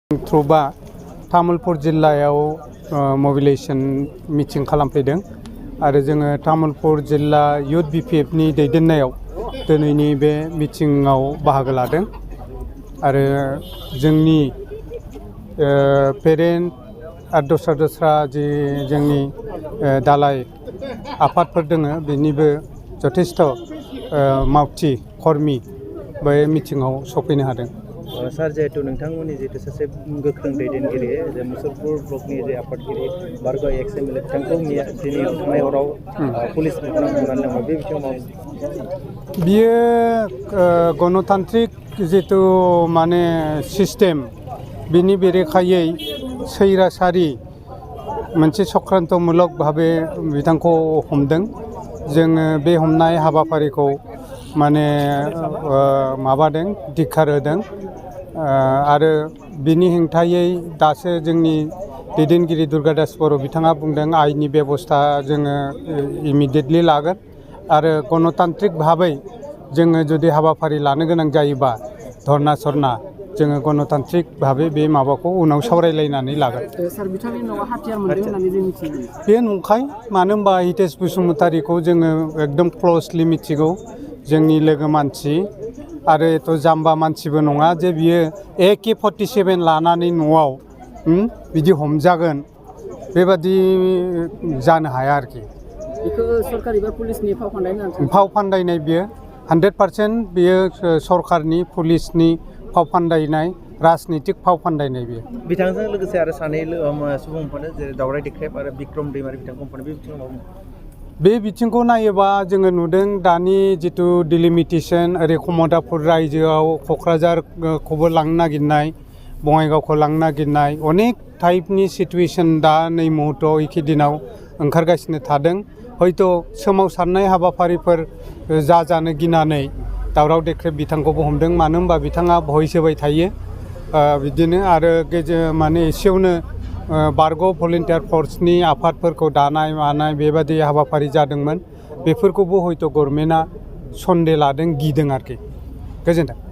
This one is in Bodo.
थ्रुबा तामुलपुर जिल्लायाव मोबिलाइजेशन मिटिं खालामफैदों आरो जोङो तामुलपुर जिल्ला युथ बिपिएफनि दैदेननायाव दिनैनि बे मिटिंआव बाहागो लादों आरो जोंनि पेरेन्ट आरो दस्रा जि जोंनि दालाय आफादफोर दङ बेनिबो जथेस्थ मावथि कर्मी बे मिटिंआव सफैनो हादों। सार जिहेतु नोंथांमोननि जिहेतु सासे गोख्रों दैदेनगिरि जे मुसलपुर ब्लकनि जे आफादगिरि बारग' एक्स एमएलए बिथांखौ दिनै थांनाय हराव पुलिस बिफाना हमनानै लाङो बे बिथिङाव बियो गणतान्त्रिक जितु माने सिस्टेम बिनि बेरेखायै सैरासारि मोनसे सक्रान्तमूलक भाबे बिथांखौ हमदों। जोङो बे हमनाय हाबाफारिखौ माने माबादों धिक्कार होदों आरो बिनि हेंथायै दासो जोंनि दैदेनगिरि दुर्गादास बर' बिथाङा बुंदों आयेननि बेबस्था जोङो इमिडियेटलि लागोन आरो गणतान्त्रिक भाबै जोङो जुदि हाबाफारि लानो गोनां जायोबा धरना सरना जोङो गणतान्त्रिक भाबै बे माबाखौ उनाव सावरायलायनानै लागोन। सार बिथांनि न'आव हाथियार मोनदों होननानै जों मिथियो। बे नंखाय मानो होनबा हितेश बसुमतारीखौ जोङो एकदम क्ल'जलि मिथिगौ जोंनि लोगो मानसि आरो एथ' जाम्बा मानसिबो नङा जे बियो AK-47 लानानै न'आव बिदि हमजागोन बेबादि जानो हाया आरोखि। बेखौ सरकार एबा पुलिसनि फाव फान्दायनाय बियो 100% बियो सरकारनि पुलिसनि फाव फान्दायनाय राजनितिक फाव फान्दायनाय बियो। बिथांजों लोगोसे आरो सानै सुबुंफोर जेरै दावराय देख्रेब आरो बिक्रम दैमारि बिथांखौ बे बिथिङाव बे बिथिंखौ नायोबा जोङो नुदों दानि जितु डिलिमिटेसन ओरै कमतापुर रायजोआव क'क्राझारखौबो लांनो नागिरनाय बङाइगावखौ लांनो नागिरनाय अनेक टाइपनि सिटुवेसन दा नै मुहुर्तआव एखे दिनाव ओंखारगासिनो थादों। हयथ' सोमावसारनाय हाबाफारिफोर जानो गिनानै दावराव देख्रेब बिथांखौबो हमदों मानो होनबा बिथाङा भइस होबाय थायो बिदिनो आरो माने एसेयावनो बारग' भलेन्टियार फर्सनि आफादफोरखौ दानाय मानाय बेबादि हाबाफारि जादोंमोन बेफोरखौबो हयथ' गभर्नमेन्टआ सन्देह लादों गिदों आरोखि। गोजोन्थों।